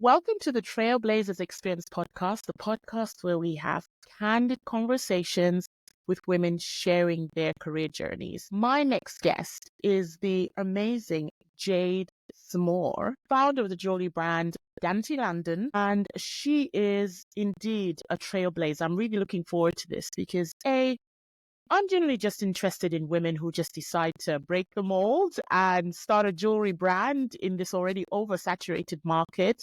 Welcome to the Trailblazers Experience podcast, the podcast where we have candid conversations with women sharing their career journeys. My next guest is the amazing Jade Sammour, founder of the jewelry brand Dainty London, and she is indeed a trailblazer. I'm really looking forward to this because I'm generally just interested in women who just decide to break the mold and start a jewelry brand in this already oversaturated market.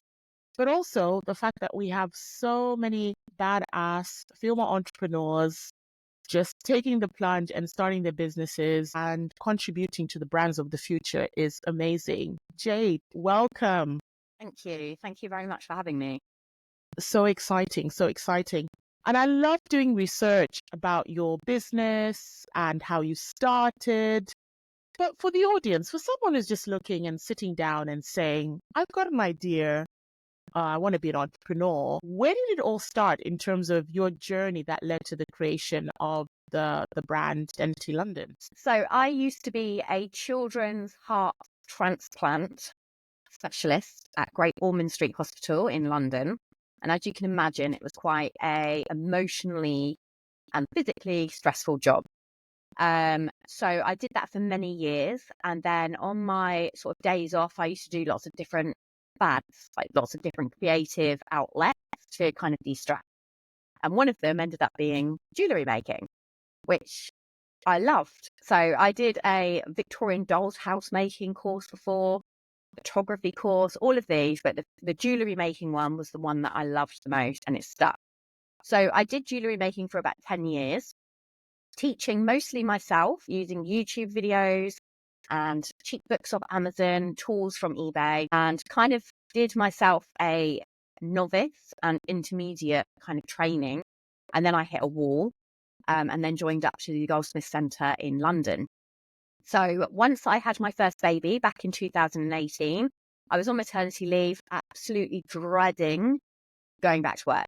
But also the fact that we have so many badass female entrepreneurs just taking the plunge and starting their businesses and contributing to the brands of the future is amazing. Jade, welcome. Thank you. Thank you very much for having me. So exciting, so exciting. And I love doing research about your business and how you started. But for the audience, for someone who's just looking and sitting down and saying, I've got an idea, I want to be an entrepreneur. Where did it all start in terms of your journey that led to the creation of the brand Dainty London? So I used to be a children's heart transplant specialist at Great Ormond Street Hospital in London. And as you can imagine, it was quite a emotionally and physically stressful job. So I did that for many years. And then on my sort of days off, I used to do lots of different fads, like lots of different creative outlets to kind of de-stress. And one of them ended up being jewellery making, which I loved. So I did a Victorian dolls house making course before, photography course, all of these, but the jewellery making one was the one that I loved the most, and it stuck. So I did jewellery making for about 10 years, teaching mostly myself using YouTube videos and cheap books off Amazon, tools from eBay, and kind of did myself a novice and intermediate kind of training. And then I hit a wall and then joined up to the Goldsmith Centre in London. So once I had my first baby back in 2018, I was on maternity leave, absolutely dreading going back to work.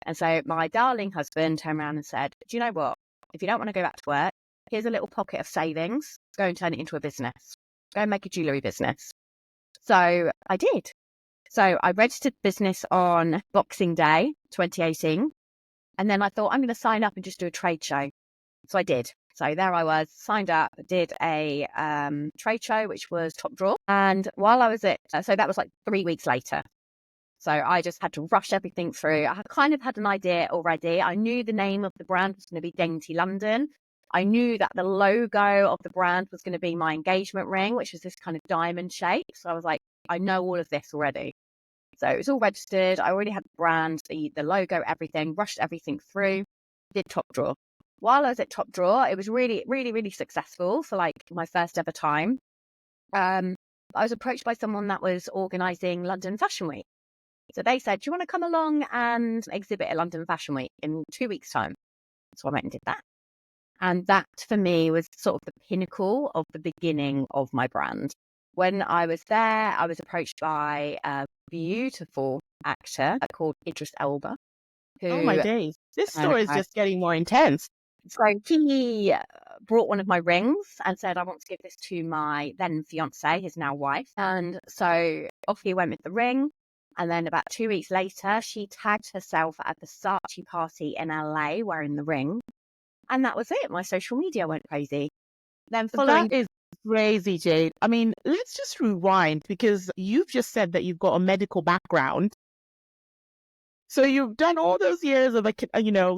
And so my darling husband turned around and said, do you know what? If you don't want to go back to work, here's a little pocket of savings. Go and turn it into a business. Go and make a jewellery business. So I did. So I registered business on Boxing Day 2018. And then I thought, I'm going to sign up and just do a trade show. So I did. So there I was, signed up, did a trade show, which was Top Drawer. And while I was so that was like 3 weeks later. So I just had to rush everything through. I kind of had an idea already. I knew the name of the brand was going to be Dainty London. I knew that the logo of the brand was going to be my engagement ring, which was this kind of diamond shape. So I was like, I know all of this already. So it was all registered. I already had the brand, the logo, everything, rushed everything through, did Top Drawer. While I was at Top Drawer, it was really, really, really successful for like my first ever time. I was approached by someone that was organising London Fashion Week. So they said, do you want to come along and exhibit at London Fashion Week in 2 weeks' time? So I went and did that. And that for me was sort of the pinnacle of the beginning of my brand. When I was there, I was approached by a beautiful actor called Idris Elba. Oh my days. This story is just getting more intense. So he brought one of my rings and said, I want to give this to my then fiance, his now wife. And so off he went with the ring. And then about 2 weeks later, she tagged herself at the Saatchi party in LA wearing the ring. And that was it. My social media went crazy. Then following... That is crazy, Jade. I mean, let's just rewind because you've just said that you've got a medical background. So you've done all those years of,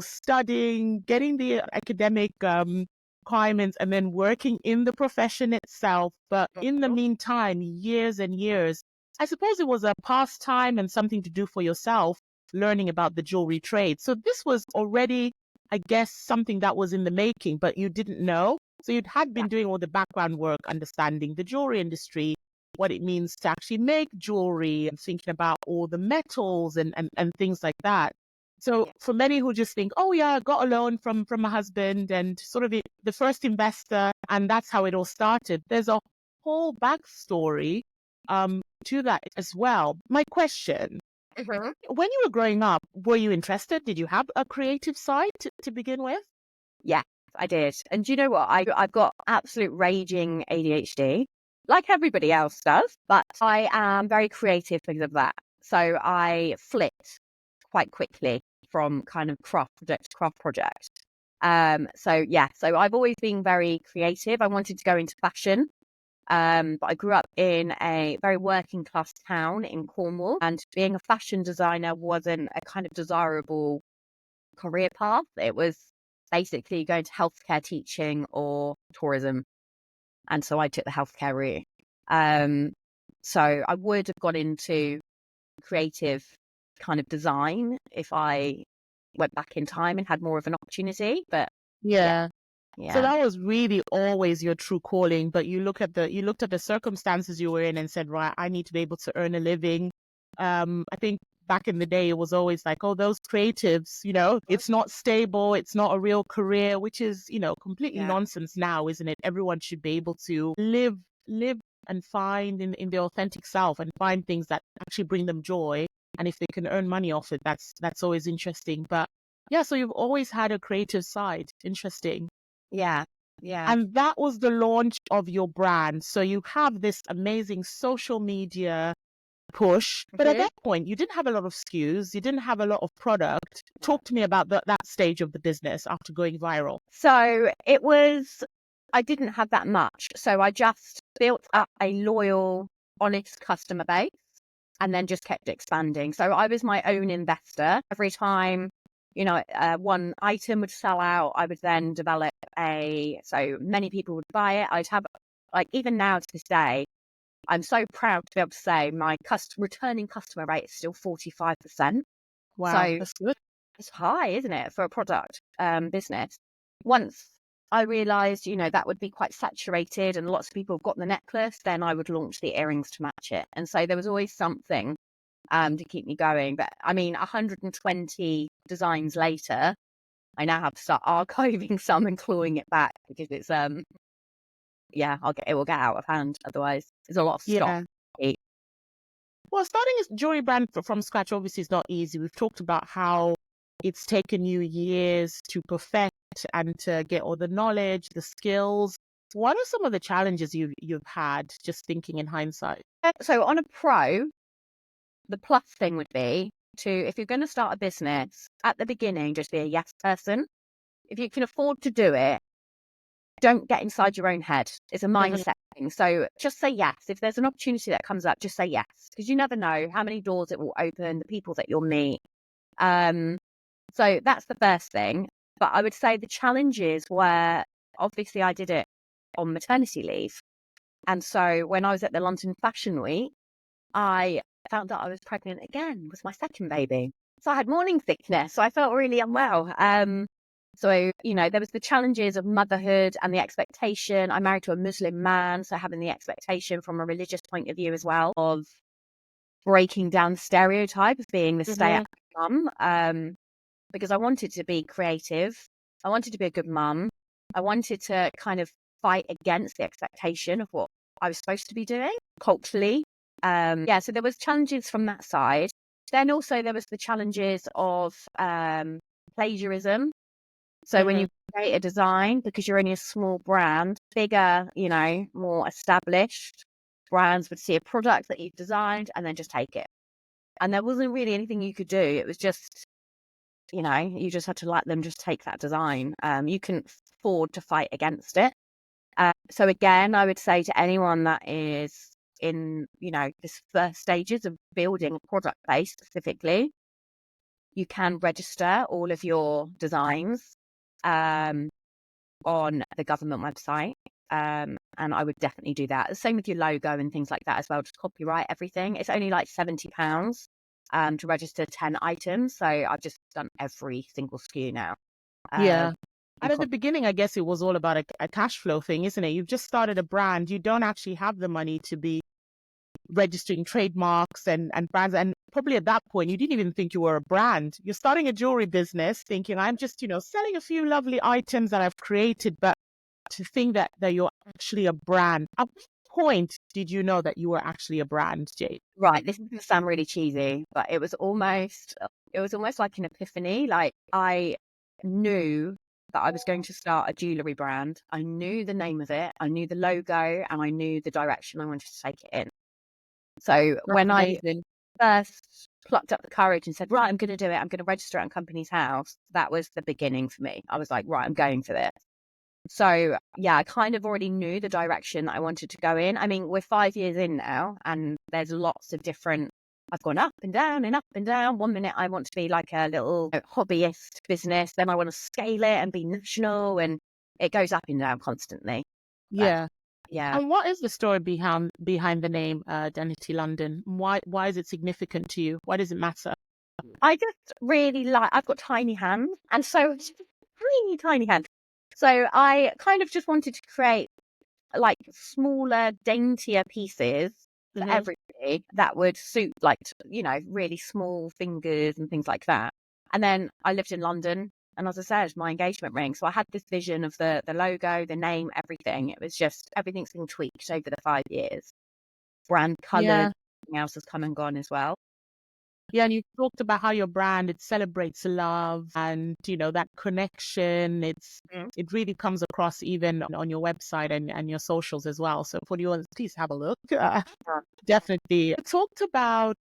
studying, getting the academic requirements and then working in the profession itself. But in the meantime, years and years, I suppose it was a pastime and something to do for yourself, learning about the jewelry trade. So this was already, I guess, something that was in the making, but you didn't know. So you had been doing all the background work, understanding the jewelry industry, what it means to actually make jewelry and thinking about all the metals and things like that. So for many who just think, oh yeah, I got a loan from my husband and sort of the first investor, and that's how it all started. There's a whole backstory to that as well. My question, Mhm. When you were growing up, were you interested? Did you have a creative side to begin with? Yes, I did. And do you know what? I've got absolute raging ADHD, like everybody else does, but I am very creative because of that. So I flipped quite quickly from kind of craft project to craft project. So I've always been very creative. I wanted to go into fashion. But I grew up in a very working class town in Cornwall, and being a fashion designer wasn't a kind of desirable career path. It was basically going to healthcare teaching or tourism. And so I took the healthcare route. Um, so I would have gone into creative kind of design if I went back in time and had more of an opportunity. But yeah, Yeah. So yeah, that was really always your true calling, but you looked at the circumstances you were in and said, right, I need to be able to earn a living. I think back in the day it was always like, oh, those creatives, it's not stable, it's not a real career, which is, completely yeah, nonsense now, isn't it? Everyone should be able to live and find in their authentic self and find things that actually bring them joy. And if they can earn money off it, that's always interesting. But yeah, so you've always had a creative side. Interesting. yeah, yeah. And that was the launch of your brand. So you have this amazing social media push. But at Mhm. that point, you didn't have a lot of SKUs, you didn't have a lot of product. No. Talk to me about that stage of the business after going viral. So I didn't have that much. So I just built up a loyal, honest customer base and then just kept expanding. So I was my own investor. Every time, one item would sell out, I would then develop so many people would buy it. I'd have, like, even now to this day, I'm so proud to be able to say my returning customer rate is still 45%. Wow, So that's good. it's high, isn't it, for a product business? Once I realised, that would be quite saturated and lots of people have got the necklace, then I would launch the earrings to match it. And so there was always something to keep me going. But I mean, 120 designs later, I now have to start archiving some and clawing it back because it's it will get out of hand otherwise. There's a lot of stock. Yeah. Well, starting a jewelry brand from scratch obviously is not easy. We've talked about how it's taken you years to perfect and to get all the knowledge, the skills. What are some of the challenges you've had, just thinking in hindsight? So on a pro, the plus thing would be if you're going to start a business at the beginning, just be a yes person. If you can afford to do it, don't get inside your own head. It's a Mhm. mindset thing. So just say yes. If there's an opportunity that comes up, just say yes, because you never know how many doors it will open, the people that you'll meet. So that's the first thing. But I would say the challenges were, obviously I did it on maternity leave. And so when I was at the London Fashion Week, I found out I was pregnant again with my second baby. So I had morning sickness. So I felt really unwell. There was the challenges of motherhood and the expectation. I'm married to a Muslim man, so having the expectation from a religious point of view as well of breaking down the stereotype of being the Mhm. stay-at-home mum. Because I wanted to be creative. I wanted to be a good mum. I wanted to kind of fight against the expectation of what I was supposed to be doing culturally. So there was challenges from that side. Then also there was the challenges of plagiarism. So when Mhm. you create a design, because you're only a small brand, bigger, more established brands would see a product that you've designed and then just take it. And there wasn't really anything you could do. It was just, you just had to let them just take that design. You couldn't afford to fight against it. So again, I would say to anyone that is in, this first stages of building a product base specifically, you can register all of your designs um, on the government website. And I would definitely do that. The same with your logo and things like that as well. Just copyright everything. It's only like £70 to register 10 items. So I've just done every single SKU now. Yeah. And And at the beginning, I guess it was all about a cash flow thing, isn't it? You've just started a brand. You don't actually have the money to be registering trademarks and brands. And probably at that point, you didn't even think you were a brand. You're starting a jewelry business thinking, I'm just, selling a few lovely items that I've created. But to think that you're actually a brand. At what point did you know that you were actually a brand, Jade? Right, this is going to sound really cheesy, but it was almost like an epiphany. Like, I knew that I was going to start a jewellery brand. I knew the name of it, I knew the logo, and I knew the direction I wanted to take it in. So That's when I amazing. first plucked up the courage and said, right, I'm going to do it, I'm going to register it on Company's House, that was the beginning for me. I was like, right, I'm going for this. So yeah, I kind of already knew the direction that I wanted to go in. I mean, we're 5 years in now, and there's lots of different. I've gone up and down and up and down. One minute I want to be like a little hobbyist business, then I want to scale it and be national, and it goes up and down constantly. But Yeah. yeah, And what is the story behind the name Dainty London? Why is it significant to you? Why does it matter? I just really like. I've got tiny hands, and so it's really tiny hands. So I kind of just wanted to create like smaller, daintier pieces for Hmm. everybody that would suit like, really small fingers and things like that. And then I lived in London, and as I said, my engagement ring. So I had this vision of the logo, the name, everything. It was just everything's been tweaked over the 5 years. Brand colours, Yeah. everything else has come and gone as well. Yeah, and you talked about how your brand, it celebrates love and, that connection. Mm. It really comes across even on your website and your socials as well. So for you, please have a look. Definitely. You talked about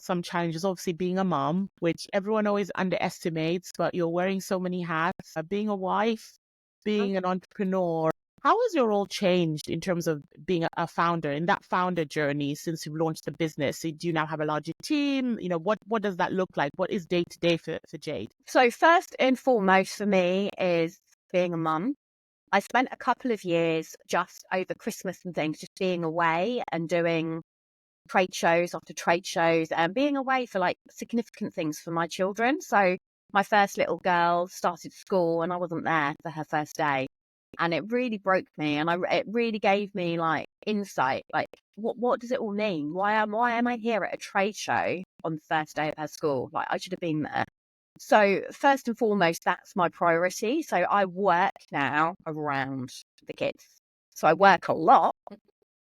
some challenges, obviously being a mom, which everyone always underestimates, but you're wearing so many hats, being a wife, being an entrepreneur. How has your role changed in terms of being a founder in that founder journey since you've launched the business? So do you now have a larger team? What does that look like? What is day to day for Jade? So first and foremost for me is being a mum. I spent a couple of years just over Christmas and things, just being away and doing trade shows after trade shows and being away for like significant things for my children. So my first little girl started school and I wasn't there for her first day. And it really broke me, and it really gave me like insight, like what does it all mean? Why am I here at a trade show on the first day of her school? Like, I should have been there. So first and foremost, that's my priority. So I work now around the kids. So I work a lot.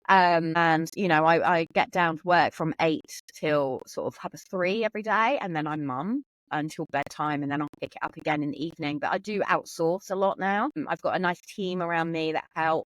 And I get down to work from 8 till sort of 3:30 every day, and then I'm mum until bedtime, and then I'll pick it up again in the evening. But I do outsource a lot now. I've got a nice team around me that help.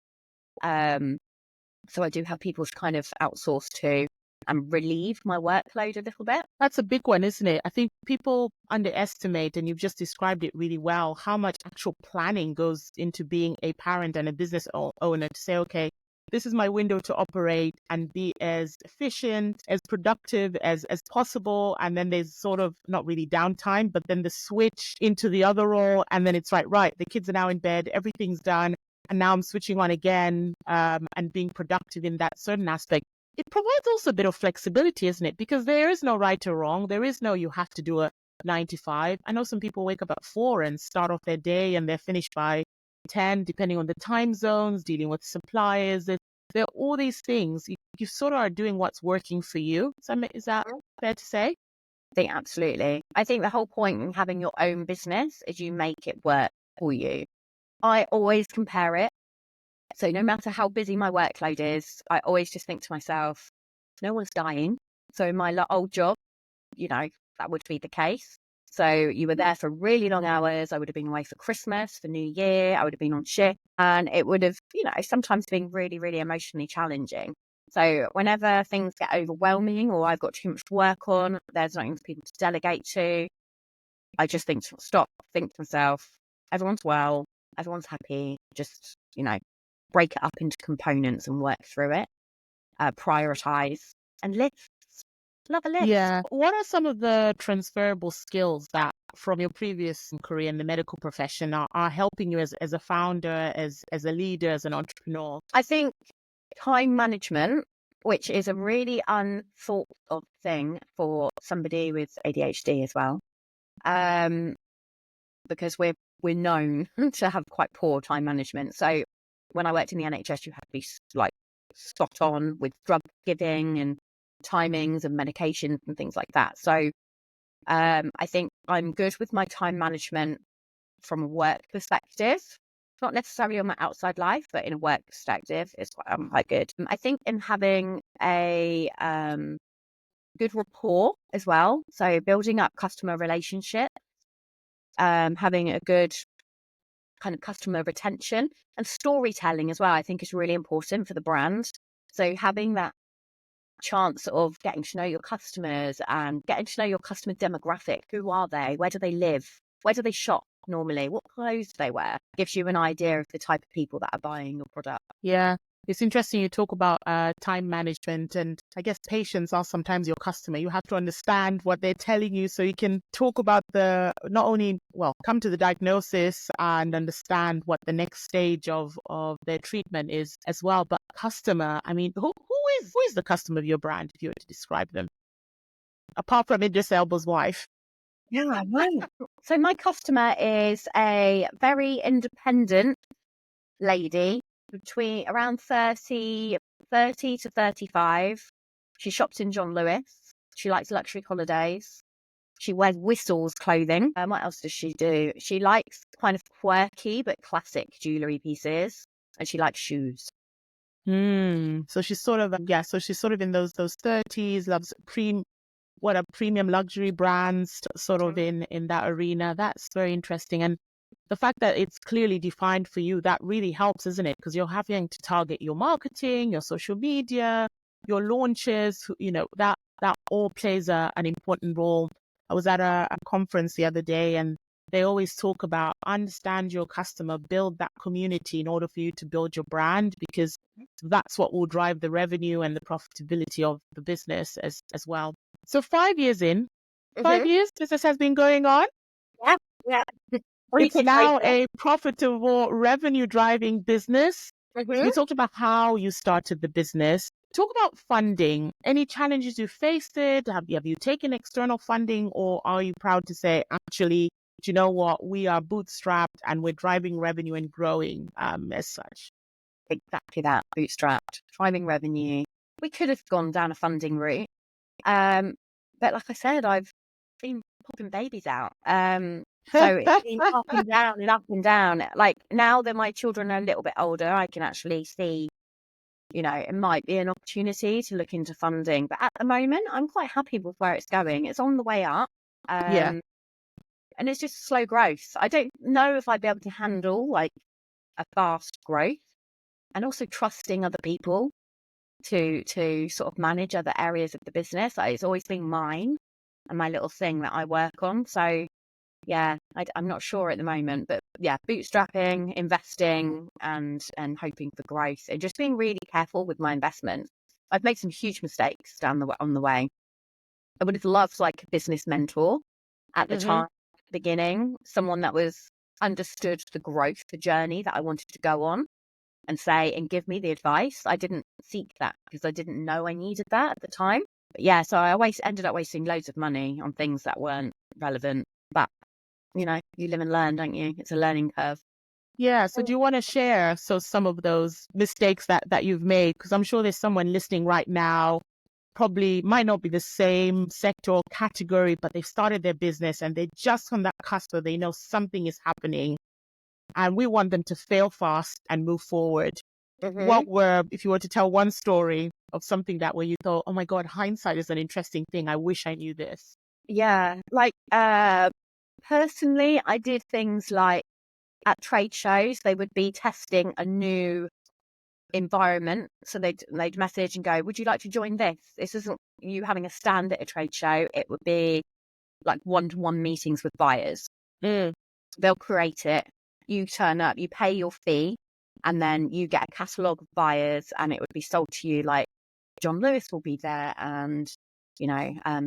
So I do have people to kind of outsource to and relieve my workload a little bit. That's a big one, isn't it? I think people underestimate, and you've just described it really well, how much actual planning goes into being a parent and a business owner to say, okay, this is my window to operate and be as efficient, as productive as possible. And then there's sort of not really downtime, but then the switch into the other role. And then it's right. The kids are now in bed, everything's done. And now I'm switching on again and being productive in that certain aspect. It provides also a bit of flexibility, isn't it? Because there is no right or wrong. There is no you have to do a 9 to 5. I know some people wake up at 4 and start off their day and they're finished by 10, depending on the time zones, dealing with suppliers. There are all these things. You sort of are doing what's working for you. Is that fair to say? I think absolutely. I think the whole point in having your own business is you make it work for you. I always compare it. So no matter how busy my workload is, I always just think to myself, no one's dying. So in my old job, that would be the case. So you were there for really long hours. I would have been away for Christmas, for New Year. I would have been on shift, and it would have, sometimes been really, really emotionally challenging. So whenever things get overwhelming or I've got too much work on, there's nothing for people to delegate to, I just think to myself, everyone's well, everyone's happy, just, break it up into components and work through it, prioritize and live. Love a list. Yeah. What are some of the transferable skills that from your previous career in the medical profession are helping you as a founder, as a leader, as an entrepreneur? I think time management, which is a really unthought of thing for somebody with ADHD as well, because we're known to have quite poor time management. So when I worked in the NHS, you had to be like spot on with drug giving and timings and medications and things like that. So I think I'm good with my time management from a work perspective. not necessarily on my outside life, but in a work perspective, it's quite good. I think in having a good rapport as well. So building up customer relationship, having a good kind of customer retention and storytelling as well, I think is really important for the brand. So having that chance of getting to know your customers and getting to know your customer demographic. Who are they? Where do they live? Where do they shop normally? What clothes do they wear? Gives you an idea of the type of people that are buying your product. Yeah. It's interesting you talk about time management, and I guess patients are sometimes your customer. You have to understand what they're telling you so you can talk about not only, come to the diagnosis and understand what the next stage of their treatment is as well. But customer, I mean, who is the customer of your brand, if you were to describe them? Apart from Idris Elba's wife. Yeah, right. So my customer is a very independent lady between around 30 to 35. She shops in John Lewis. She likes luxury holidays. She wears Whistles clothing. What else does she do? She likes kind of quirky but classic jewellery pieces, and she likes shoes. So she's sort of in those 30s, loves premium luxury brands sort of in that arena. That's very interesting. And the fact that it's clearly defined for you, that really helps, isn't it? Because you're having to target your marketing, your social media, your launches, that all plays an important role. I was at a conference the other day, and they always talk about understand your customer, build that community in order for you to build your brand, because that's what will drive the revenue and the profitability of the business as well. So 5 years in, 5 years business has been going on. Yeah. It's now a profitable revenue driving business. We talked about how you started the business. Talk about funding. Any challenges you faced it? Have you taken external funding, or are you proud to say, actually, do you know what? We are bootstrapped and we're driving revenue and growing as such. Exactly that, bootstrapped, driving revenue. We could have gone down a funding route. But like I said, I've been popping babies out. So it's been up and down and up and down. Like now that my children are a little bit older, I can actually see, it might be an opportunity to look into funding. But at the moment, I'm quite happy with where it's going. It's on the way up. Yeah. And it's just slow growth. I don't know if I'd be able to handle like a fast growth, and also trusting other people to sort of manage other areas of the business. It's always been mine and my little thing that I work on. So yeah, I'm not sure at the moment, but yeah, bootstrapping, investing, and hoping for growth, and just being really careful with my investments. I've made some huge mistakes on the way. I would have loved like a business mentor at the time, beginning, someone that understood the journey that I wanted to go on, and give me the advice. I didn't seek that because I didn't know I needed that at the time. But yeah, so I ended up wasting loads of money on things that weren't relevant. But you live and learn, don't you? It's a learning curve. Yeah. So do you want to share some of those mistakes that you've made? Because I'm sure there's someone listening right now, probably might not be the same sector or category, but they've started their business and they're just on that cusp where they know something is happening. And we want them to fail fast and move forward. If you were to tell one story of something that where you thought, oh my God, hindsight is an interesting thing. I wish I knew this. Yeah. Like, personally, I did things like at trade shows, they would be testing a new environment. So they'd message and go, would you like to join this? This isn't you having a stand at a trade show. It would be like one-to-one meetings with buyers. They'll create it. You turn up, you pay your fee, and then you get a catalogue of buyers, and it would be sold to you like John Lewis will be there, and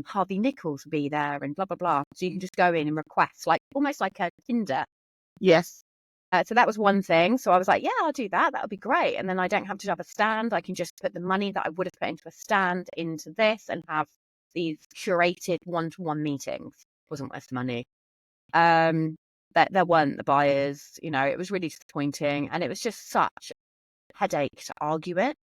Harvey Nichols will be there, and blah blah blah. So you can just go in and request, like almost like a Tinder. Yes. So that was one thing. So I was like, yeah, I'll do that. That would be great. And then I don't have to have a stand. I can just put the money that I would have put into a stand into this and have these curated one-to-one meetings. Wasn't worth the money. That there weren't the buyers. It was really disappointing, and it was just such a headache to argue it.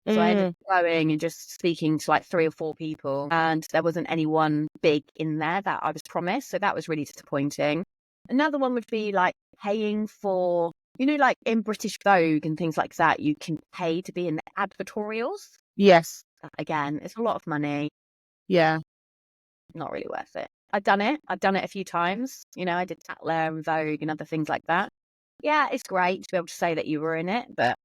So I ended up going and just speaking to like 3 or 4 people, and there wasn't anyone big in there that I was promised. So that was really disappointing. Another one would be like paying for like in British Vogue and things like that, you can pay to be in the advertorials. Yes. Again, it's a lot of money. Yeah. Not really worth it. I've done it a few times. I did Tatler and Vogue and other things like that. Yeah, it's great to be able to say that you were in it, but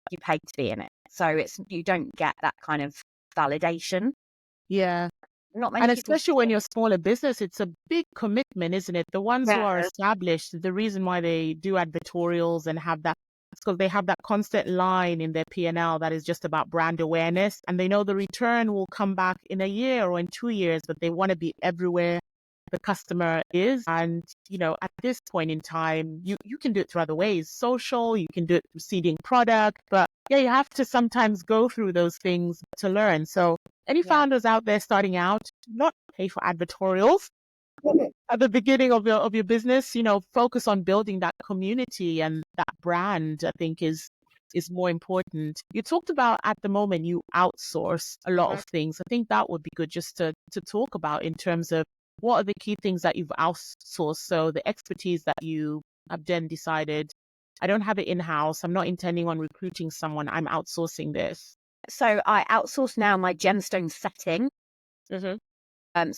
you paid to be in it. So you don't get that kind of validation. Yeah. Not many And people. especially when you're a smaller business, it's a big commitment, isn't it? The ones who are Yeah. established, the reason why they do advertorials and have that, it's because they have that constant line in their P&L that is just about brand awareness. And they know the return will come back in a year or in 2 years, but they want to be everywhere the customer is. And, at this point in time, you can do it through other ways. Social, you can do it through seeding product. But yeah, you have to sometimes go through those things to learn. So any founders out there starting out, do not pay for advertorials at the beginning of your business. Focus on building that community, and that brand, I think, is more important. You talked about at the moment you outsource a lot of things. I think that would be good just to talk about in terms of what are the key things that you've outsourced. So the expertise that you have then decided, I don't have it in-house. I'm not intending on recruiting someone. I'm outsourcing this. So I outsource now my gemstone setting. So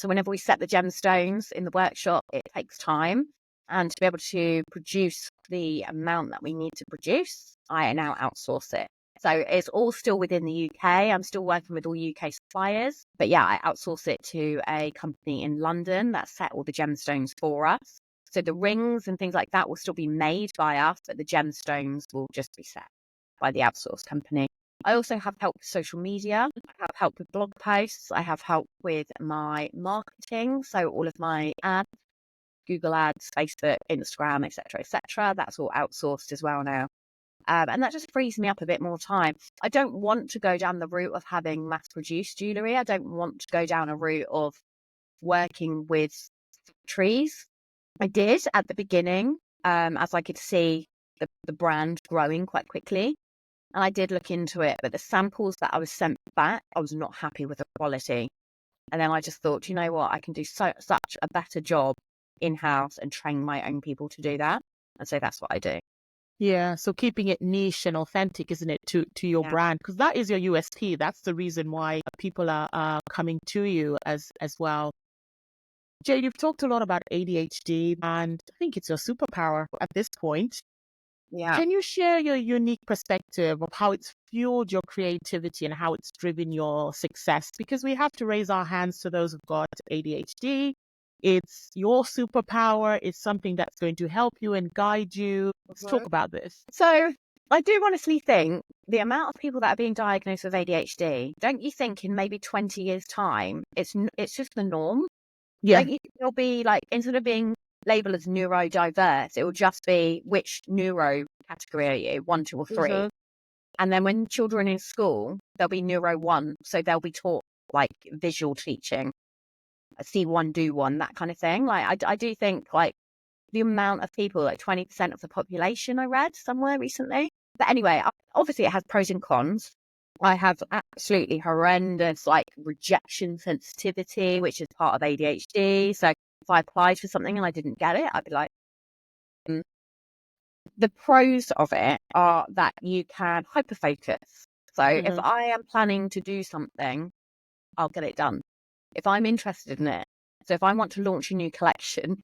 whenever we set the gemstones in the workshop, it takes time. And to be able to produce the amount that we need to produce, I now outsource it. So it's all still within the UK. I'm still working with all UK suppliers. But yeah, I outsource it to a company in London that set all the gemstones for us. So the rings and things like that will still be made by us, but the gemstones will just be set by the outsourced company. I also have help with social media. I have help with blog posts. I have help with my marketing. So all of my ads, Google ads, Facebook, Instagram, etc. That's all outsourced as well now. And that just frees me up a bit more time. I don't want to go down the route of having mass-produced jewellery. I don't want to go down a route of working with factories. I did at the beginning, as I could see the brand growing quite quickly. And I did look into it, but the samples that I was sent back, I was not happy with the quality. And then I just thought, you know what, I can do such a better job in-house and train my own people to do that. And so that's what I do. Yeah, so keeping it niche and authentic, isn't it, to your brand? Because that is your USP. That's the reason why people are coming to you as well. Jade, you've talked a lot about ADHD, and I think it's your superpower at this point. Yeah. Can you share your unique perspective of how it's fueled your creativity and how it's driven your success? Because we have to raise our hands to those who've got ADHD. It's your superpower. It's something that's going to help you and guide you. Let's talk about this. So I do honestly think the amount of people that are being diagnosed with ADHD, don't you think in maybe 20 years' time, it's just the norm? Yeah. Don't you think it'll be like, instead of being labeled as neurodiverse, it will just be which neuro category are you, 1, 2, or 3. And then when children in school, they'll be neuro 1, so they'll be taught like visual teaching, see one, do one, that kind of thing. Like I do think like the amount of people, like 20% of the population, I read somewhere recently. But anyway, obviously it has pros and cons. I have absolutely horrendous like rejection sensitivity, which is part of ADHD. So if I applied for something and I didn't get it, I'd be like, The pros of it are that you can hyperfocus. So if I am planning to do something, I'll get it done. If I'm interested in it. So if I want to launch a new collection,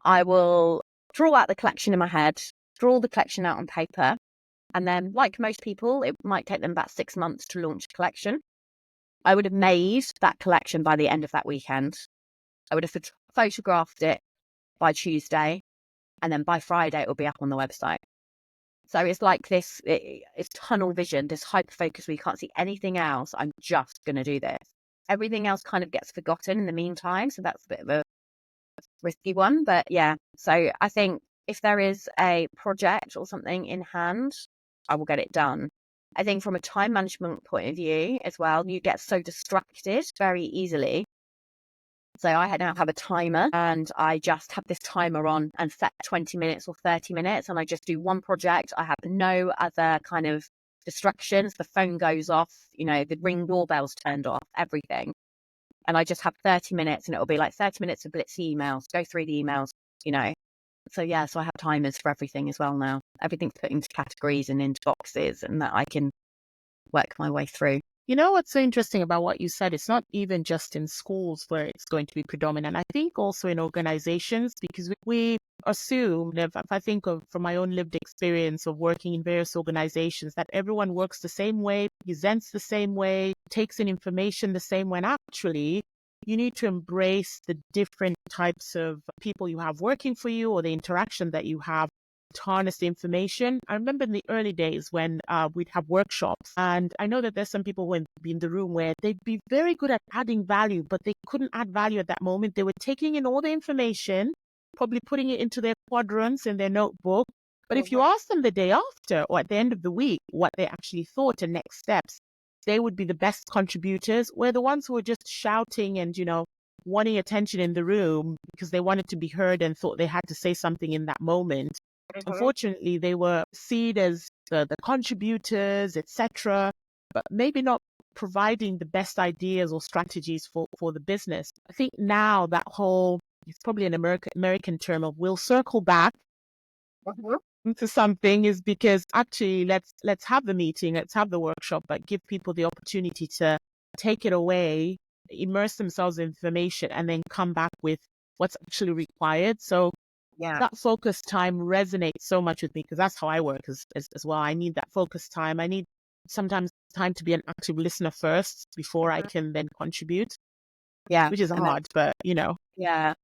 I will draw out the collection in my head, draw the collection out on paper. And then, like most people, it might take them about 6 months to launch a collection. I would have made that collection by the end of that weekend. I would have photographed it by Tuesday. And then by Friday, it will be up on the website. So it's like this, it's tunnel vision, this hyper focus where you can't see anything else. I'm just going to do this. Everything else kind of gets forgotten in the meantime. So that's a bit of a risky one. But yeah, so I think if there is a project or something in hand, I will get it done. I think from a time management point of view as well, you get so distracted very easily. So I now have a timer, and I just have this timer on and set 20 minutes or 30 minutes. And I just do one project. I have no other kind of distractions. The phone goes off, the Ring doorbell's turned off, everything. And I just have 30 minutes, and it'll be like 30 minutes of blitz emails, go through the emails, So I have timers for everything as well now. Everything's put into categories and into boxes, and that I can work my way through. You know what's so interesting about what you said? It's not even just in schools where it's going to be predominant. I think also in organizations, because we assume, if I think of from my own lived experience of working in various organizations, that everyone works the same way, presents the same way, takes in information the same way. And actually, you need to embrace the different types of people you have working for you or the interaction that you have to harness the information. I remember in the early days when we'd have workshops, and I know that there's some people who would be in the room where they'd be very good at adding value, but they couldn't add value at that moment. They were taking in all the information, probably putting it into their quadrants in their notebook. But if you ask them the day after or at the end of the week what they actually thought and next steps, they would be the best contributors, where the ones who were just shouting and, wanting attention in the room because they wanted to be heard and thought they had to say something in that moment. Unfortunately, they were seen as the contributors, etc., but maybe not providing the best ideas or strategies for the business. I think now that whole, it's probably an American term of we'll circle back to something, is because actually let's have the meeting, let's have the workshop, but give people the opportunity to take it away, immerse themselves in information, and then come back with what's actually required. So that focus time resonates so much with me, because that's how I work as well. I need that focus time. I need sometimes time to be an active listener first before I can then contribute. Yeah. Which is hard, but Yeah.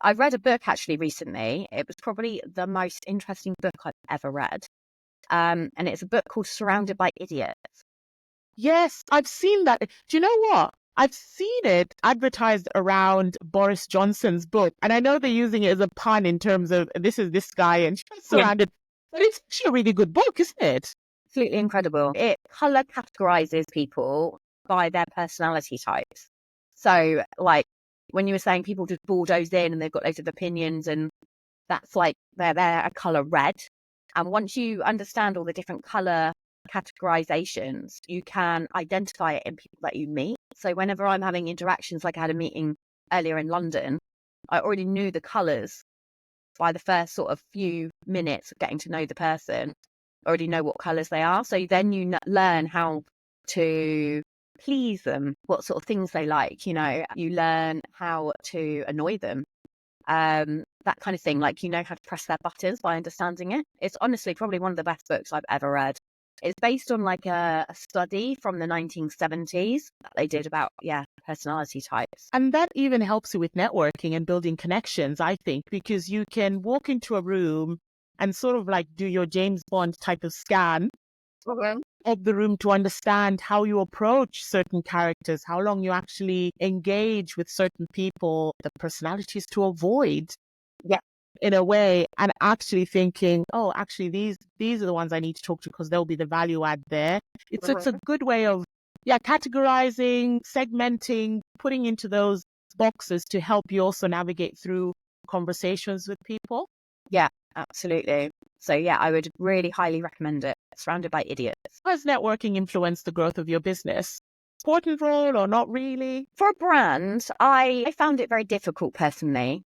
I read a book actually recently. It was probably the most interesting book I've ever read. And it's a book called Surrounded by Idiots. Yes, I've seen that. Do you know what? I've seen it advertised around Boris Johnson's book. And I know they're using it as a pun in terms of this is this guy and surrounded. But it's actually a really good book, isn't it? Absolutely incredible. It color categorizes people by their personality types. So, like, when you were saying people just bulldoze in and they've got loads of opinions, and that's like they're a color red. And once you understand all the different color categorizations, you can identify it in people that you meet. So whenever I'm having interactions, like I had a meeting earlier in London, I already knew the colors by the first sort of few minutes of getting to know the person. I already know what colors they are. So then you learn how to please them, what sort of things they like. You learn how to annoy them, that kind of thing. Like, how to press their buttons by understanding it. It's honestly probably one of the best books I've ever read. It's based on like a study from the 1970s that they did about, personality types. And that even helps you with networking and building connections, I think, because you can walk into a room and sort of like do your James Bond type of scan of the room to understand how you approach certain characters, how long you actually engage with certain people, the personalities to avoid. In a way, and actually thinking, oh, actually these are the ones I need to talk to because they'll be the value add there. It's a good way of categorizing, segmenting, putting into those boxes to help you also navigate through conversations with people. Yeah, absolutely. So I would really highly recommend it. Surrounded by Idiots. How has networking influenced the growth of your business? Important role or not really? For a brand, I found it very difficult personally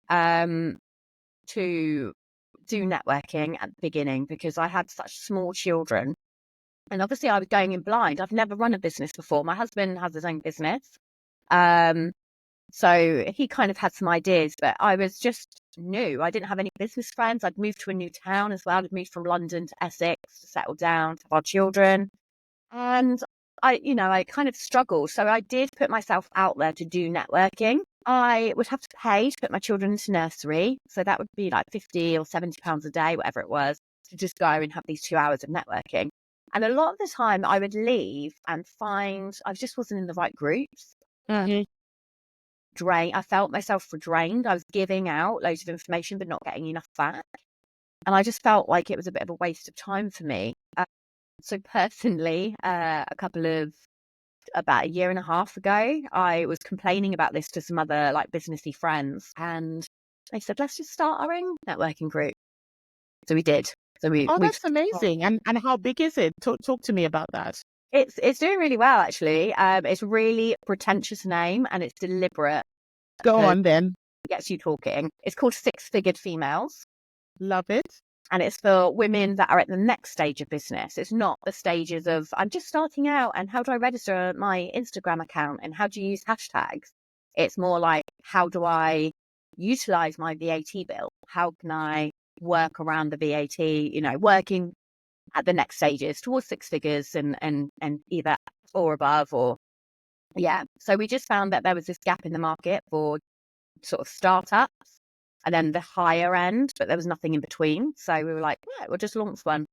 to do networking at the beginning, because I had such small children. And obviously I was going in blind. I've never run a business before. My husband has his own business. So he kind of had some ideas, but I was just new. I didn't have any business friends. I'd moved to a new town as well. I'd moved from London to Essex to settle down, to have our children. And I kind of struggled. So I did put myself out there to do networking. I would have to pay to put my children into nursery. So that would be like £50 or £70 a day, whatever it was, to just go and have these 2 hours of networking. And a lot of the time I would leave and find I just wasn't in the right groups. I felt myself drained. I was giving out loads of information, but not getting enough back. And I just felt like it was a bit of a waste of time for me. So personally, about a year and a half ago, I was complaining about this to some other like businessy friends, and they said, let's just start our own networking group. So we did. So that's amazing. And how big is it? Talk to me about that. It's doing really well, actually. It's a really pretentious name and it's deliberate. Go on then. It gets you talking. It's called Six Figured Females. Love it. And it's for women that are at the next stage of business. It's not the stages of, I'm just starting out and how do I register my Instagram account and how do you use hashtags? It's more like, how do I utilize my VAT bill? How can I work around the VAT, working at the next stages towards six figures and either or above or, yeah. So we just found that there was this gap in the market for sort of startups and then the higher end, but there was nothing in between. So we were like, yeah, we'll just launch one.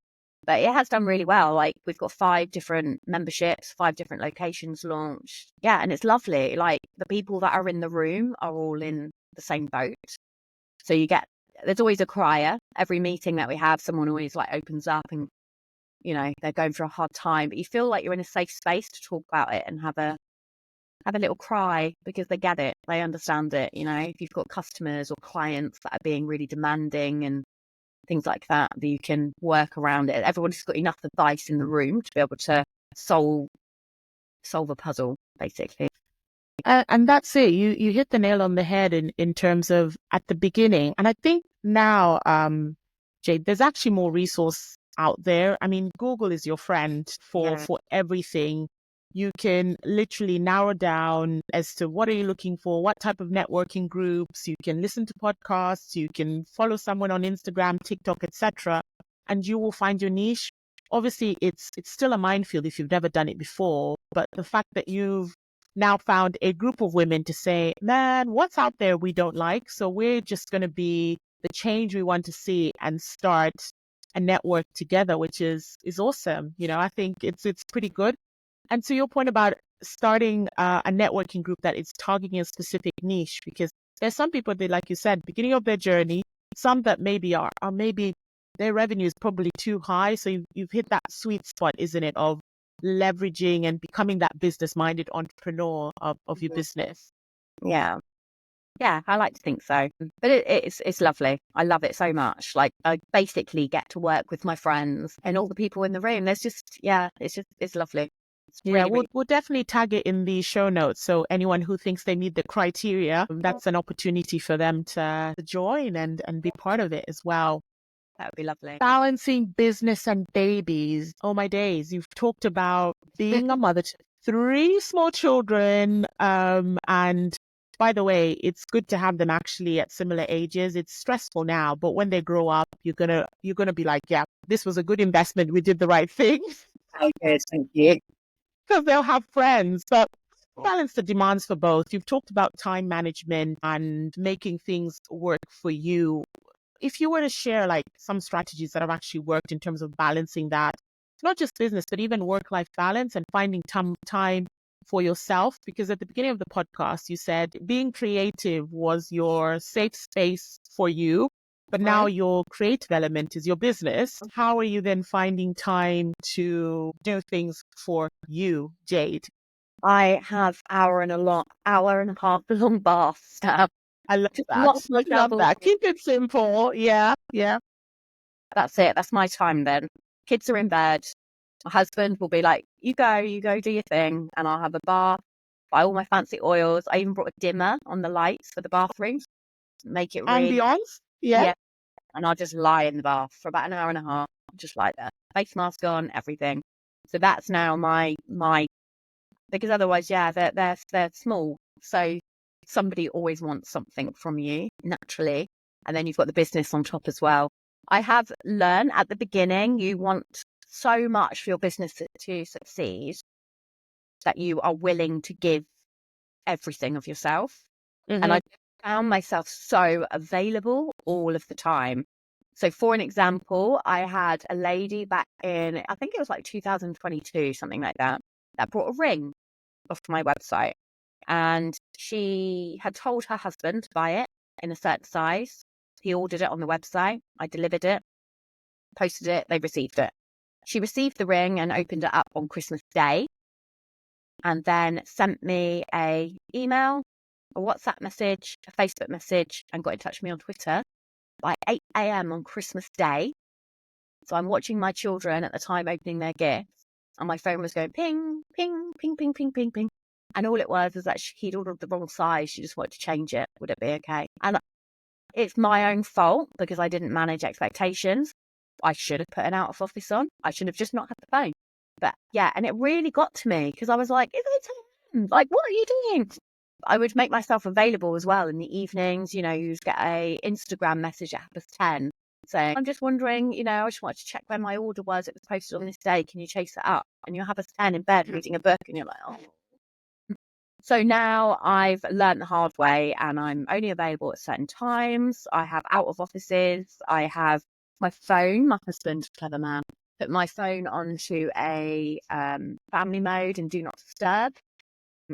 But it has done really well. Like we've got 5 different memberships, 5 different locations launched. Yeah, and it's lovely. Like the people that are in the room are all in the same boat. So there's always a crier. Every meeting that we have, someone always like opens up and, they're going through a hard time. But you feel like you're in a safe space to talk about it and have a little cry because they get it. They understand it. If you've got customers or clients that are being really demanding and things like that, that you can work around it. Everybody's got enough advice in the room to be able to solve a puzzle, basically. And that's it. You hit the nail on the head in terms of at the beginning. And I think now, Jade, there's actually more resource out there. I mean, Google is your friend for everything. You can literally narrow down as to what are you looking for, what type of networking groups. You can listen to podcasts, you can follow someone on Instagram, TikTok, etc., and you will find your niche. Obviously, it's still a minefield if you've never done it before, but the fact that you've now found a group of women to say, man, what's out there we don't like, so we're just going to be the change we want to see and start a network together, which is awesome. I think it's pretty good. And to your point about starting a networking group that is targeting a specific niche, because there's some people that, like you said, beginning of their journey, some that maybe are maybe their revenue is probably too high. So you've hit that sweet spot, isn't it, of leveraging and becoming that business-minded entrepreneur of your business. Yeah. Yeah, I like to think so. But it's lovely. I love it so much. Like I basically get to work with my friends and all the people in the room. There's it's lovely. We'll definitely tag it in the show notes. So anyone who thinks they meet the criteria, that's an opportunity for them to join and be part of it as well. That would be lovely. Balancing business and babies. Oh my days. You've talked about being a mother to 3 small children. And by the way, it's good to have them actually at similar ages. It's stressful now, but when they grow up, you're gonna be like, yeah, this was a good investment. We did the right thing. Okay, thank you. Because they'll have friends, but balance the demands for both. You've talked about time management and making things work for you. If you were to share like some strategies that have actually worked in terms of balancing that, not just business, but even work-life balance and finding time for yourself, because at the beginning of the podcast, you said being creative was your safe space for you. But now your creative element is your business. How are you then finding time to do things for you, Jade? I have hour and a half long baths. I love that. Love that. Keep it simple. Yeah. That's it. That's my time then. Kids are in bed. My husband will be like, you go do your thing. And I'll have a bath, buy all my fancy oils. I even brought a dimmer on the lights for the bathrooms. Make it really... Ambiance? Yeah. And I'll just lie in the bath for about an hour and a half, just like that. Face mask on, everything. So that's now my because otherwise, they're small. So somebody always wants something from you naturally. And then you've got the business on top as well. I have learned at the beginning, you want so much for your business to succeed that you are willing to give everything of yourself. Mm-hmm. And I found myself so available all of the time. So for an example, I had a lady back in, I think it was like 2022, something like that brought a ring off my website. And she had told her husband to buy it in a certain size. He ordered it on the website. I delivered it, posted it, they received it. She received the ring and opened it up on Christmas Day and then sent me a email, a WhatsApp message, a Facebook message, and got in touch with me on Twitter by 8 a.m. on Christmas Day. So I'm watching my children at the time opening their gifts, and my phone was going ping, ping, ping, ping, ping, ping, ping. And all it was that he'd ordered the wrong size. She just wanted to change it. Would it be okay? And it's my own fault because I didn't manage expectations. I should have put an out of office on. I should have just not had the phone. But yeah, and it really got to me because I was like, is it time? Like, what are you doing? I would make myself available as well in the evenings. You'd get a Instagram message at 10:30 saying, I'm just wondering, I just wanted to check when my order was. It was posted on this day. Can you chase it up? And you'll have 10 in bed reading a book and you're like, oh. So now I've learned the hard way and I'm only available at certain times. I have out of offices. I have my phone. My husband, clever man, put my phone onto a family mode and do not disturb,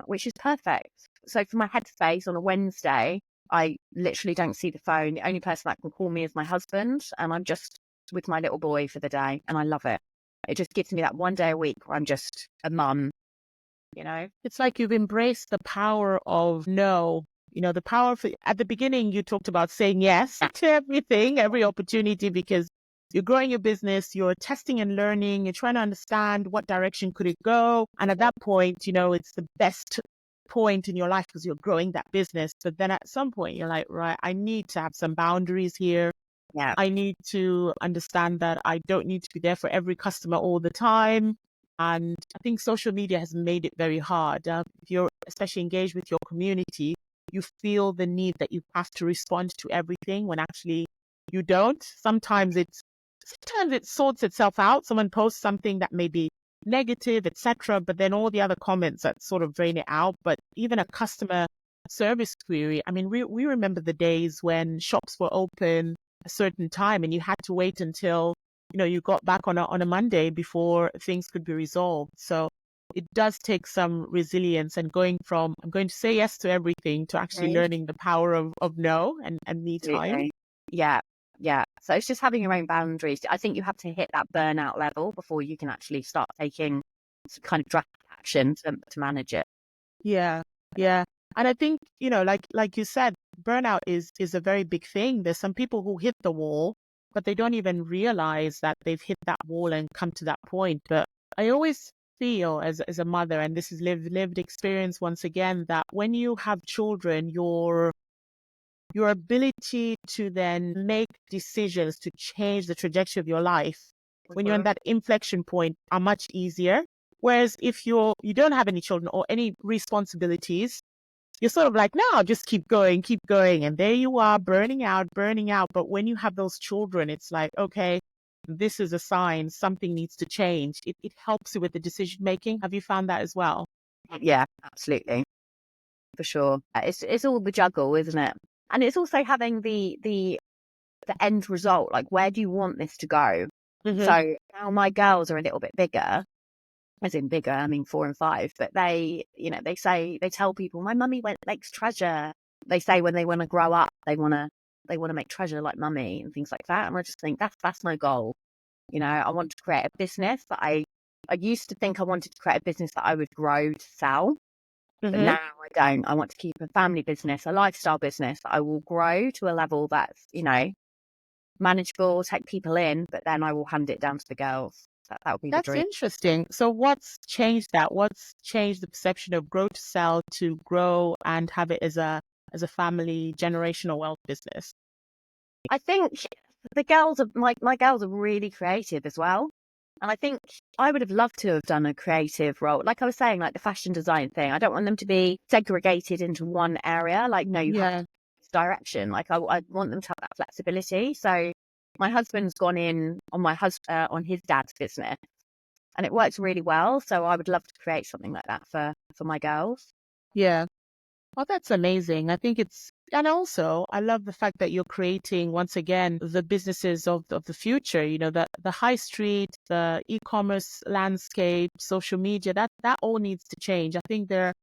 which is perfect. So for my headspace on a Wednesday, I literally don't see the phone. The only person that can call me is my husband, and I'm just with my little boy for the day, and I love it. It just gives me that one day a week where I'm just a mum, It's like you've embraced the power of no. The power at the beginning, you talked about saying yes to everything, every opportunity, because you're growing your business, you're testing and learning, you're trying to understand what direction could it go. And at that point, it's the best point in your life because you're growing that business. But then at some point, you're like, right, I need to have some boundaries here. Yeah. I need to understand that I don't need to be there for every customer all the time. And I think social media has made it very hard. If you're especially engaged with your community, you feel the need that you have to respond to everything when actually you don't. Sometimes it sorts itself out. Someone posts something that may be negative, etc., but then all the other comments that sort of drain it out. But even a customer service query, I mean, we remember the days when shops were open a certain time and you had to wait until you got back on a Monday before things could be resolved. So it does take some resilience and going from I'm going to say yes to everything to actually learning the power of no and me time. Yeah. Yeah. So it's just having your own boundaries. I think you have to hit that burnout level before you can actually start taking some kind of drastic action to manage it. Yeah. Yeah. And I think, like you said, burnout is a very big thing. There's some people who hit the wall, but they don't even realize that they've hit that wall and come to that point. But I always feel as a mother, and this is lived experience once again, that when you have children, your ability to then make decisions to change the trajectory of your life when you're on that inflection point are much easier. Whereas if you don't have any children or any responsibilities, you're sort of like, no, just keep going. And there you are, burning out. But when you have those children, it's like, okay, this is a sign something needs to change. It helps you with the decision making. Have you found that as well? Yeah, absolutely. For sure. It's all the juggle, isn't it? And it's also having the end result. Like, where do you want this to go? Mm-hmm. So now my girls are a little bit bigger. As in bigger, I mean 4 and 5, but they tell people my mummy makes treasure. They say when they want to grow up, they want to make treasure like mummy and things like that. And I just think that's my goal. I want to create a business that I used to think I wanted to create a business that I would grow to sell, but now I don't. I want to keep a family business, a lifestyle business that I will grow to a level that's manageable, take people in, but then I will hand it down to the girls. That would be the dream. That's interesting. So what's changed that? What's changed the perception of grow to sell to grow and have it as a family generational wealth business? I think the girls are my girls are really creative as well. And I think I would have loved to have done a creative role. Like I was saying, like the fashion design thing. I don't want them to be segregated into one area. Like, no, you have this direction. Like I want them to have that flexibility. So my husband's gone in on on his dad's business, and it works really well. So I would love to create something like that for my girls. Yeah. Oh, that's amazing. I think and also I love the fact that you're creating once again the businesses of the future, the high street, the e-commerce landscape, social media, that all needs to change. I think there are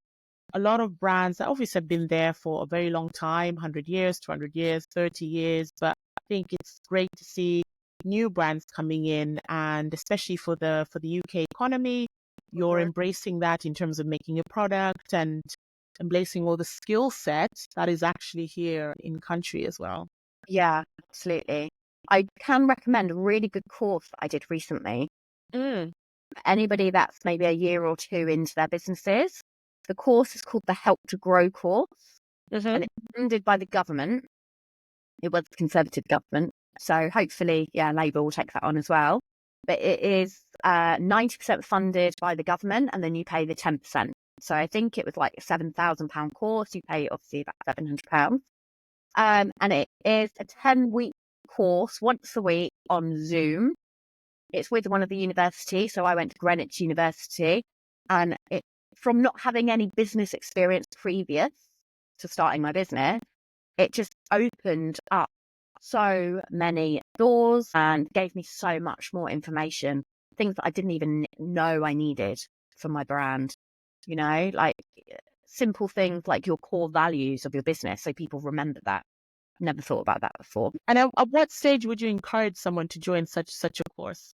a lot of brands that obviously have been there for a very long time, 100 years, 200 years, 30 years, but I think it's great to see new brands coming in, and especially for the UK economy, you're embracing that in terms of making a product and embracing all the skill sets that is actually here in country as well. Yeah, absolutely. I can recommend a really good course that I did recently. For anybody that's maybe a year or two into their businesses. The course is called the Help to Grow course, and it's funded by the government. It was a Conservative government. So hopefully, Labour will take that on as well. But it is 90% funded by the government, and then you pay the 10%. So I think it was like a £7,000 course. You pay obviously about £700. And it is a 10-week course once a week on Zoom. It's with one of the universities. So I went to Greenwich University, and from not having any business experience previous to starting my business, it just opened up so many doors and gave me so much more information, things that I didn't even know I needed for my brand, like simple things like your core values of your business. So people remember that. Never thought about that before. And at what stage would you encourage someone to join such a course?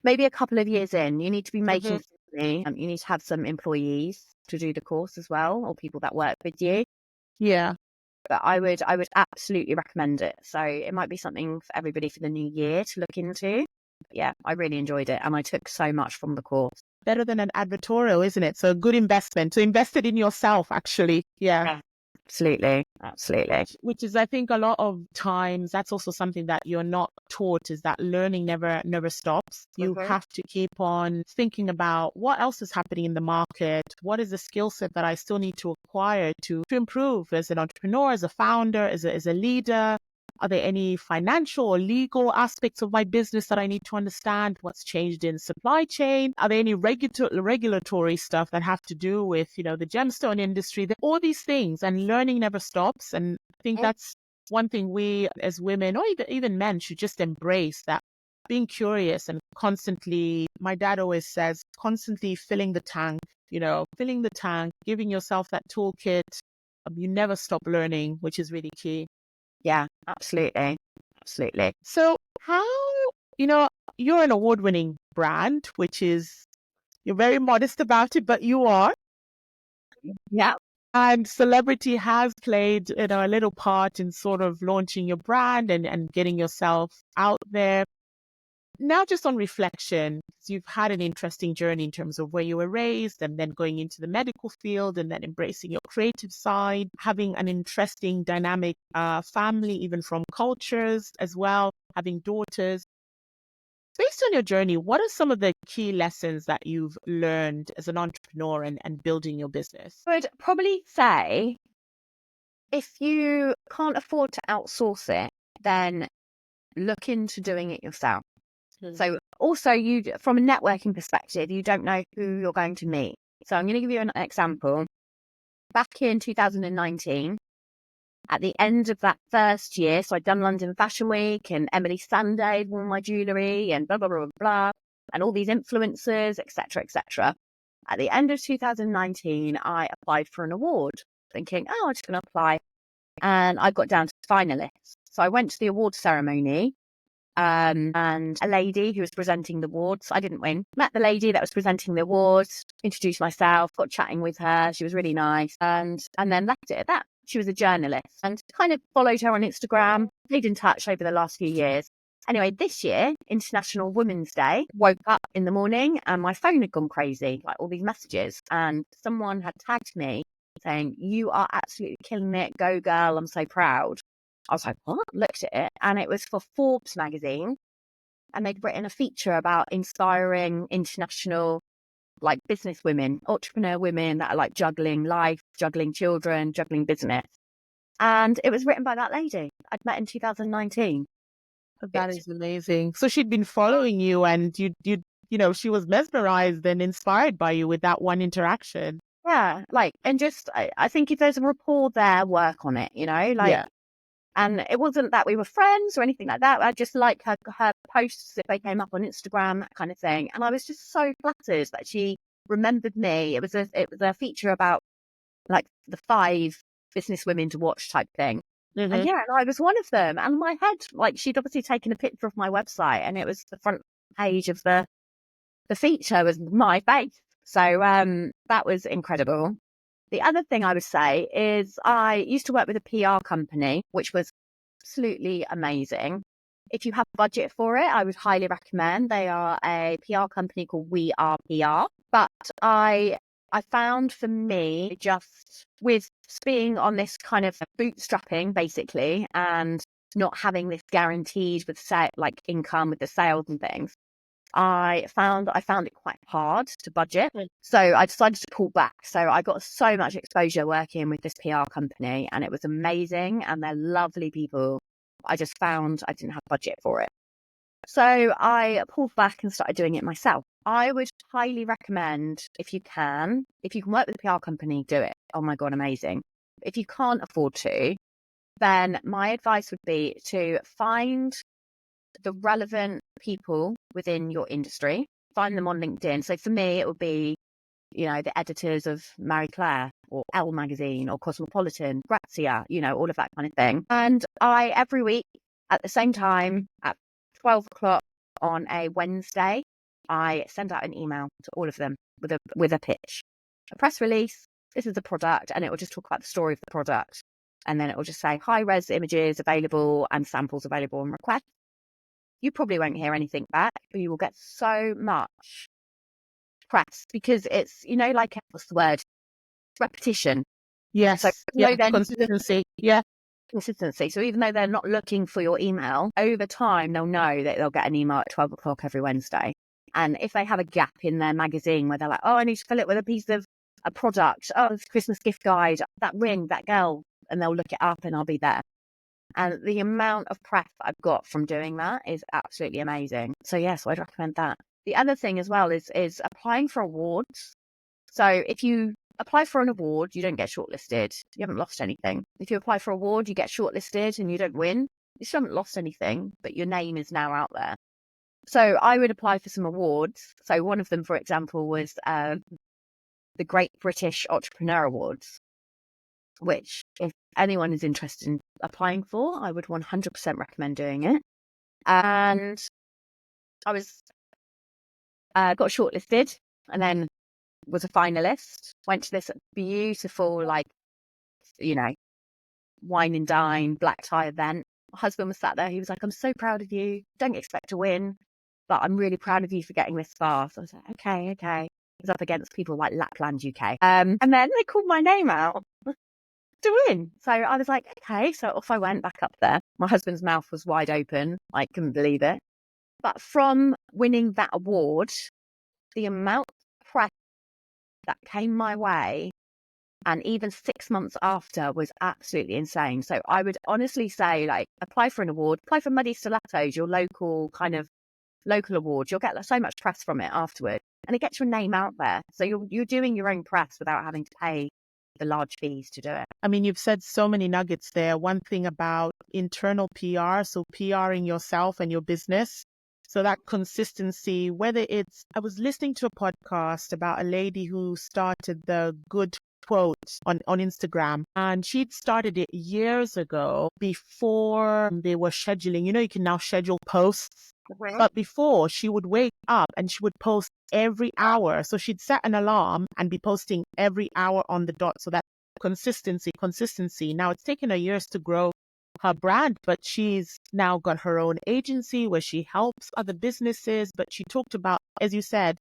Maybe a couple of years in. You need to be making money. You need to have some employees to do the course as well, or people that work with you. Yeah. But I would absolutely recommend it. So it might be something for everybody for the new year to look into. But yeah, I really enjoyed it, and I took so much from the course. Better than an advertorial, isn't it? So a good investment. So invest it in yourself, actually. Yeah. Absolutely. Which is, I think, a lot of times that's also something that you're not taught, is that learning never stops. You have to keep on thinking about what else is happening in the market. What is the skill set that I still need to acquire to improve as an entrepreneur, as a founder, as a leader? Are there any financial or legal aspects of my business that I need to understand? What's changed in supply chain? Are there any regulatory stuff that have to do with, the gemstone industry? All these things, and learning never stops. And I think that's one thing we as women, or even men, should just embrace, that being curious and constantly, my dad always says, constantly filling the tank, giving yourself that toolkit. You never stop learning, which is really key. Yeah, absolutely. So how, you're an award-winning brand, which is, you're very modest about it, but you are. Yeah. And celebrity has played, a little part in sort of launching your brand and getting yourself out there. Now, just on reflection, you've had an interesting journey in terms of where you were raised, and then going into the medical field, and then embracing your creative side, having an interesting dynamic family, even from cultures as well, having daughters. Based on your journey, what are some of the key lessons that you've learned as an entrepreneur and building your business? I would probably say, if you can't afford to outsource it, then look into doing it yourself. So also, from a networking perspective, you don't know who you're going to meet. So I'm going to give you an example. Back in 2019, at the end of that first year, so I'd done London Fashion Week, and Emily Sandé had worn my jewellery, and blah, blah, blah, blah, and all these influencers, etc., etc. At the end of 2019, I applied for an award, thinking, I'm just going to apply. And I got down to finalists. So I went to the award ceremony, and a lady who was presenting the awards, I didn't win, met the lady that was presenting the awards, introduced myself, got chatting with her. She was really nice, and then left it at that. She was a journalist, and kind of followed her on Instagram, stayed in touch over the last few years. Anyway, this year, International Women's Day, woke up in the morning and my phone had gone crazy, like all these messages, and someone had tagged me saying, "You are absolutely killing it. Go girl. I'm so proud." I was like, what? Looked at it, and it was for Forbes magazine, and they'd written a feature about inspiring international, like, business women, entrepreneur women that are like juggling life, juggling children, juggling business. And it was written by that lady I'd met in 2019. That is amazing. So she'd been following you, and she was mesmerized and inspired by you with that one interaction. Yeah, and just, I think if there's a rapport there, work on it, Yeah. And it wasn't that we were friends or anything like that. I just liked her posts if they came up on Instagram, that kind of thing. And I was just so flattered that she remembered me. It was a feature about like the 5 business women to watch type thing. And and I was one of them. And my head, she'd obviously taken a picture of my website, and it was the front page of the feature was my face. So that was incredible. The other thing I would say is I used to work with a PR company, which was absolutely amazing. If you have budget for it, I would highly recommend. They are a PR company called We Are PR. But I found, for me, just with being on this kind of bootstrapping, basically, and not having this guaranteed with like income with the sales and things, I found it quite hard to budget. So I decided to pull back. So I got so much exposure working with this PR company, and it was amazing, and they're lovely people. I just found I didn't have budget for it. So I pulled back and started doing it myself. I would highly recommend, if you can work with a PR company, do it. Oh my God, amazing. If you can't afford to, then my advice would be to find the relevant people within your industry, find them on LinkedIn. So for me, it would be, the editors of Marie Claire or Elle magazine or Cosmopolitan, Grazia, all of that kind of thing. And I, every week at the same time at 12 o'clock on a Wednesday, I send out an email to all of them with a pitch, a press release. This is the product, and it will just talk about the story of the product. And then it will just say high-res images available and samples available on request. You probably won't hear anything back, but you will get so much press because it's, like, what's the word? Repetition. Yes. So Consistency. Yeah. Consistency. So even though they're not looking for your email, over time, they'll know that they'll get an email at 12 o'clock every Wednesday. And if they have a gap in their magazine where they're like, oh, I need to fill it with a piece of a product. Oh, it's a Christmas gift guide, that ring, that girl. And they'll look it up and I'll be there. And the amount of prep I've got from doing that is absolutely amazing. So yes, I'd recommend that. The other thing as well is applying for awards. So if you apply for an award, you don't get shortlisted. You haven't lost anything. If you apply for an award, you get shortlisted and you don't win. You still haven't lost anything, but your name is now out there. So I would apply for some awards. So one of them, for example, was the Great British Entrepreneur Awards, which if anyone is interested in applying for, I would 100% recommend doing it. And I was got shortlisted and then was a finalist. Went to this beautiful, wine and dine, black tie event. My husband was sat there. He was like, I'm so proud of you. Don't expect to win, but I'm really proud of you for getting this far. So I was like, okay. I was up against people like Lapland, UK. And then they called my name out to win. So I was like, okay. So off I went back up there. My husband's mouth was wide open. I couldn't believe it. But from winning that award, the amount of press that came my way, and even 6 months after, was absolutely insane. So I would honestly say, apply for an award, apply for Muddy Stilettos, your local award. You'll get so much press from it afterwards, and it gets your name out there. So you're doing your own press without having to pay the large fees to do it. I mean, you've said so many nuggets there. One thing about internal PR, so PRing yourself and your business. So that consistency, I was listening to a podcast about a lady who started the Good Quote on Instagram, and she'd started it years ago before they were scheduling. You can now schedule posts. But before, she would wake up and she would post every hour. So she'd set an alarm and be posting every hour on the dot. So that consistency. Now it's taken her years to grow her brand, but she's now got her own agency where she helps other businesses. But she talked about, as you said,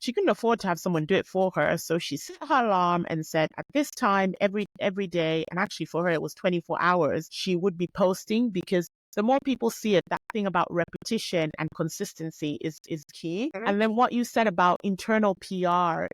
she couldn't afford to have someone do it for her. So she set her alarm and said at this time, every day, and actually for her, it was 24 hours, she would be posting, because the more people see it, that thing about repetition and consistency is key. Mm-hmm. And then what you said about internal PR,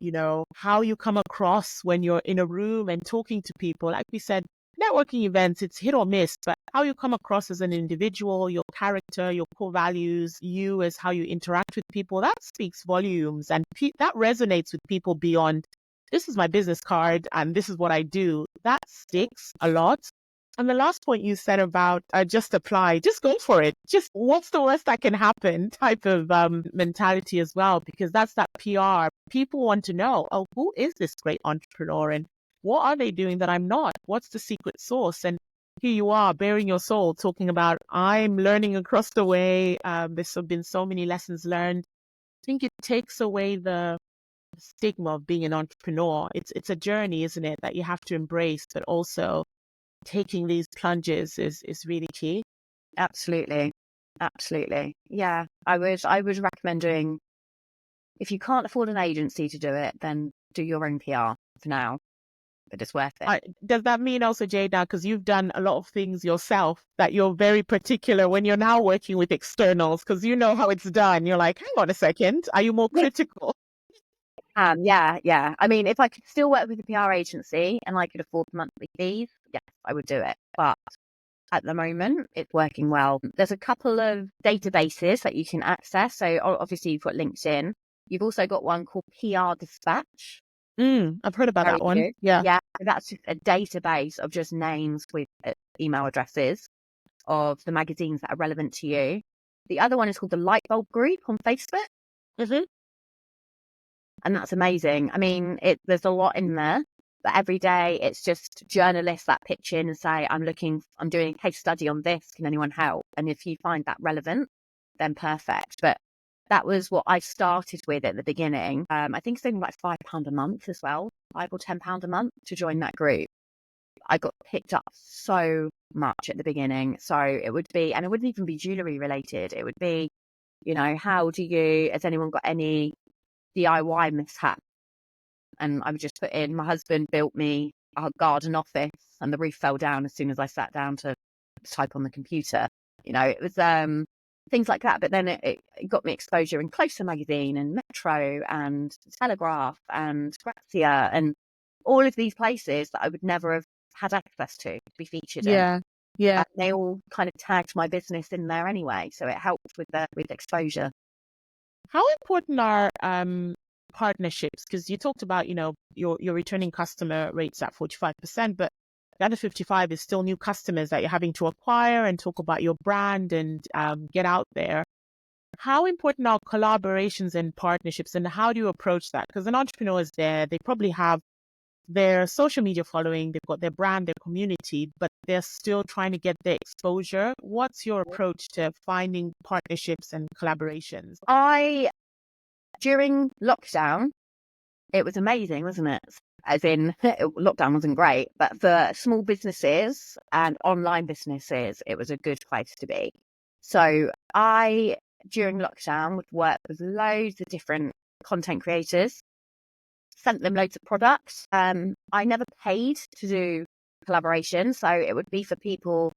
how you come across when you're in a room and talking to people, like we said, networking events, it's hit or miss, but how you come across as an individual, your character, your core values, you as how you interact with people, that speaks volumes. And that resonates with people beyond, this is my business card and this is what I do. That sticks a lot. And the last point you said about just apply, just go for it. Just what's the worst that can happen type of mentality as well, because that's that PR. People want to know, oh, who is this great entrepreneur and what are they doing that I'm not? What's the secret sauce? And here you are, bearing your soul, talking about, I'm learning across the way. There's been so many lessons learned. I think it takes away the stigma of being an entrepreneur. It's a journey, isn't it, that you have to embrace, but also taking these plunges is really key. Absolutely. Yeah, I would recommend doing, if you can't afford an agency to do it, then do your own PR for now, it. It's worth it. Does that mean also, Jade, now, because you've done a lot of things yourself, that you're very particular when you're now working with externals, because you know how it's done? You're like, hang on a second, are you more critical? Yeah. I mean, if I could still work with a PR agency and I could afford monthly fees, yes, I would do it. But at the moment, it's working well. There's a couple of databases that you can access. So obviously you've got LinkedIn. You've also got one called PR Dispatch. I've heard about Very that one. good. Yeah. Yeah. That's just a database of just names with email addresses of the magazines that are relevant to you. The other one is called the Lightbulb Group on Facebook. Mm-hmm. And that's amazing. I mean, there's a lot in there, but every day it's just journalists that pitch in and say, I'm doing a case study on this. Can anyone help? And if you find that relevant, then perfect. But that was what I started with at the beginning. I think it's only like £5 a month as well, £5 or £10 a month to join that group. I got picked up so much at the beginning. So it would be, and it wouldn't even be jewellery related. It would be, has anyone got any DIY mishap? And I would just put in, my husband built me a garden office and the roof fell down as soon as I sat down to type on the computer. It was things like that. But then it got me exposure in Closer magazine and Metro and Telegraph and Grazia and all of these places that I would never have had access to be featured in. Yeah. And they all kind of tagged my business in there anyway. So it helped with exposure. How important are partnerships? Because you talked about, your returning customer rates at 45%, but the other 55 is still new customers that you're having to acquire and talk about your brand and get out there. How important are collaborations and partnerships, and how do you approach that? Because an entrepreneur is there, they probably have their social media following, they've got their brand, their community, but they're still trying to get their exposure. What's your approach to finding partnerships and collaborations? During lockdown, it was amazing, wasn't it? As in, lockdown wasn't great, but for small businesses and online businesses, it was a good place to be. So during lockdown, would work with loads of different content creators, sent them loads of products. I never paid to do collaboration, so it would be for people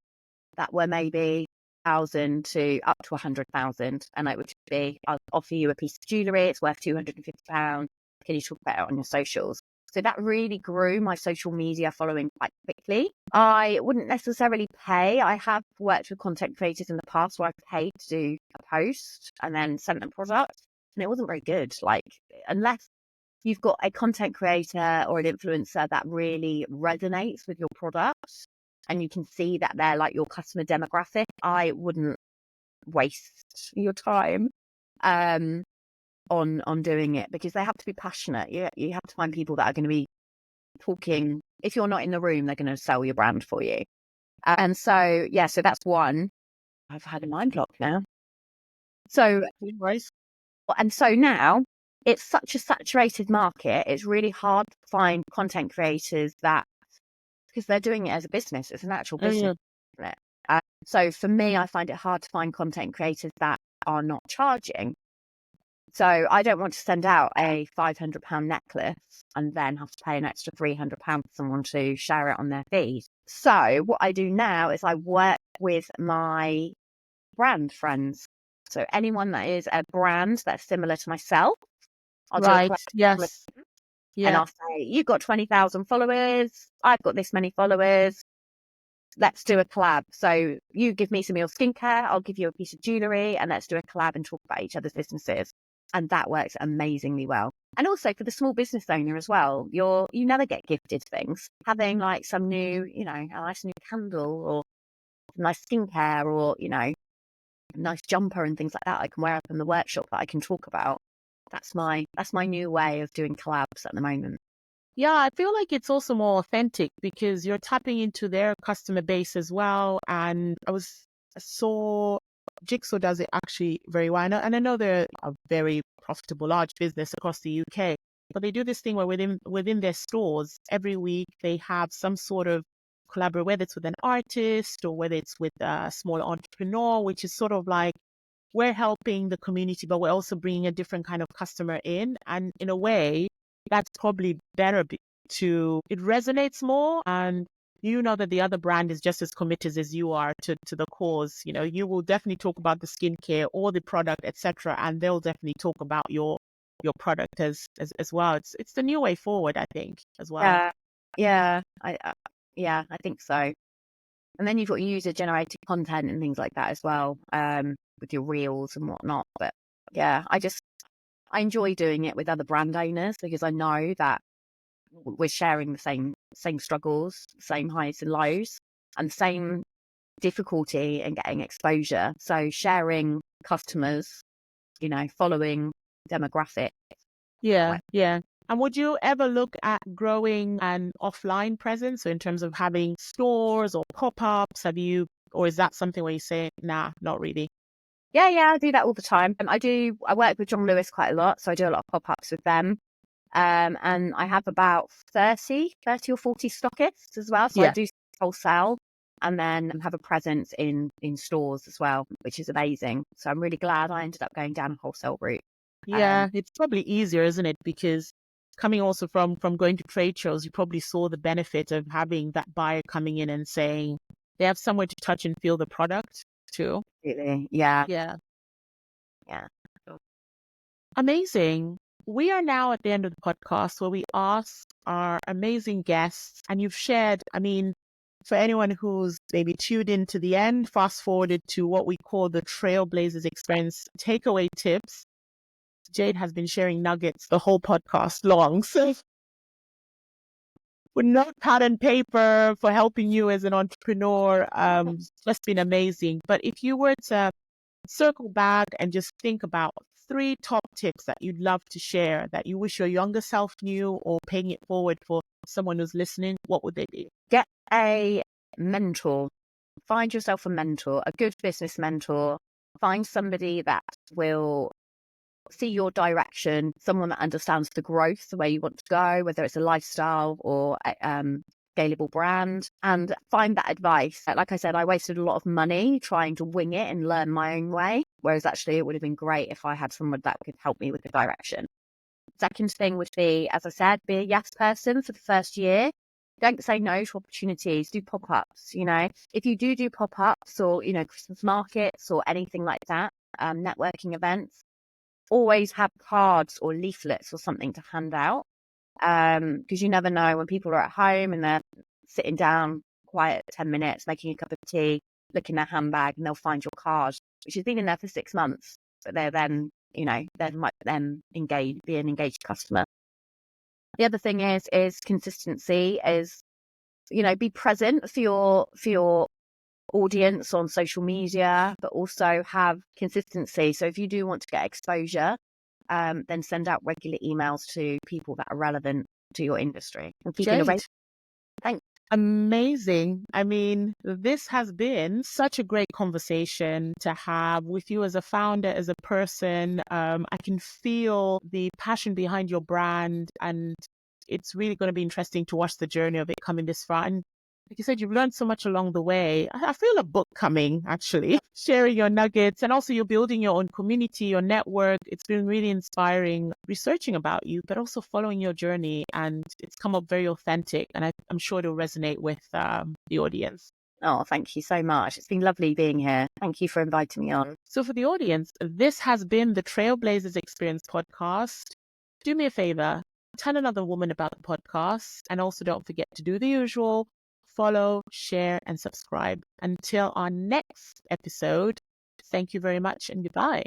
that were maybe 1,000 to up to 100,000, and it would be, I'll offer you a piece of jewellery, it's worth £250. Can you talk about it on your socials? So that really grew my social media following quite quickly. I wouldn't necessarily pay. I have worked with content creators in the past where I've paid to do a post and then sent them product, and it wasn't very good. Like, unless you've got a content creator or an influencer that really resonates with your product and you can see that they're like your customer demographic, I wouldn't waste your time on doing it, because they have to be passionate. You have to find people that are going to be talking. If you're not in the room, they're going to sell your brand for you. And so that's one. I've had a mind block now. So now it's such a saturated market. It's really hard to find content creators because they're doing it as a business. It's an actual business, isn't it? So for me, I find it hard to find content creators that are not charging. So I don't want to send out a £500 necklace and then have to pay an extra £300 for someone to share it on their feed. So what I do now is I work with my brand friends. So anyone that is a brand that's similar to myself, I'll do a yes. And I'll say, you've got 20,000 followers, I've got this many followers, let's do a collab. So you give me some of your skincare, I'll give you a piece of jewellery, and let's do a collab and talk about each other's businesses. And that works amazingly well. And also for the small business owner as well, you never get gifted things. Having like some new, a nice new candle or nice skincare or, a nice jumper and things like that I can wear up in the workshop that I can talk about. That's my new way of doing collabs at the moment. Yeah, I feel like it's also more authentic because you're tapping into their customer base as well. And I saw Jigsaw does it actually very well. And I know they're a very profitable, large business across the UK, but they do this thing where within their stores, every week they have some sort of collaborate, whether it's with an artist or whether it's with a small entrepreneur, which is sort of like, we're helping the community, but we're also bringing a different kind of customer in. And in a way, that's probably better it resonates more, and you know that the other brand is just as committed as you are to the cause. You know, you will definitely talk about the skincare or the product, etc., and they'll definitely talk about your product as well. It's the new way forward, I think, as well. Yeah, yeah, I think so. And then you've got user generated content and things like that as well, with your reels and whatnot. But yeah, I enjoy doing it with other brand owners because I know that we're sharing the same struggles, same highs and lows, and same difficulty in getting exposure. So sharing customers, you know, following demographic. Yeah, yeah. And would you ever look at growing an offline presence? So in terms of having stores or pop-ups, or is that something where you say, nah, not really? Yeah, I do that all the time. I work with John Lewis quite a lot, so I do a lot of pop-ups with them. And I have about 30 or 40 stockists as well. So I Yeah. do wholesale and then have a presence in stores as well, which is amazing. So I'm really glad I ended up going down a wholesale route. Yeah, it's probably easier, isn't it? Because coming also from going to trade shows, you probably saw the benefit of having that buyer coming in and saying they have somewhere to touch and feel the product too. Absolutely. Yeah. Yeah. Yeah. Amazing. We are now at the end of the podcast where we ask our amazing guests, and you've shared, I mean, for anyone who's maybe tuned in to the end, fast forwarded to what we call the Trailblazers Experience takeaway tips. Jade has been sharing nuggets the whole podcast long. So with notepad and paper for helping you as an entrepreneur, it's just been amazing. But if you were to circle back and just think about 3 top tips that you'd love to share that you wish your younger self knew, or paying it forward for someone who's listening, what would they be? Get a mentor. Find yourself a mentor, a good business mentor. Find somebody that will see your direction, someone that understands the growth, the way you want to go, whether it's a lifestyle or scalable brand, and find that advice. Like I said, I wasted a lot of money trying to wing it and learn my own way, whereas actually it would have been great if I had someone that could help me with the direction. Second thing would be, as I said, be a yes person for the first year. Don't say no to opportunities. Do pop-ups. You know, if you do pop-ups or, you know, Christmas markets or anything like that, networking events, always have cards or leaflets or something to hand out, because you never know when people are at home and they're sitting down quiet 10 minutes, making a cup of tea, look in their handbag, and they'll find your card, which has been in there for 6 months, but they're then, you know, they might then be an engaged customer. The other thing is consistency, is, you know, be present for your audience on social media, but also have consistency. So if you do want to get exposure, then send out regular emails to people that are relevant to your industry. And keep innovating. Thanks. Amazing. I mean, this has been such a great conversation to have with you as a founder, as a person. I can feel the passion behind your brand, and it's really going to be interesting to watch the journey of it coming this far. And like you said, you've learned so much along the way. I feel a book coming, actually, sharing your nuggets, and also you're building your own community, your network. It's been really inspiring researching about you, but also following your journey. And it's come up very authentic, and I'm sure it'll resonate with the audience. Oh, thank you so much. It's been lovely being here. Thank you for inviting me on. So for the audience, this has been the Trailblazers Experience podcast. Do me a favor, tell another woman about the podcast, and also don't forget to do the usual: follow, share, and subscribe. Until our next episode, thank you very much and goodbye.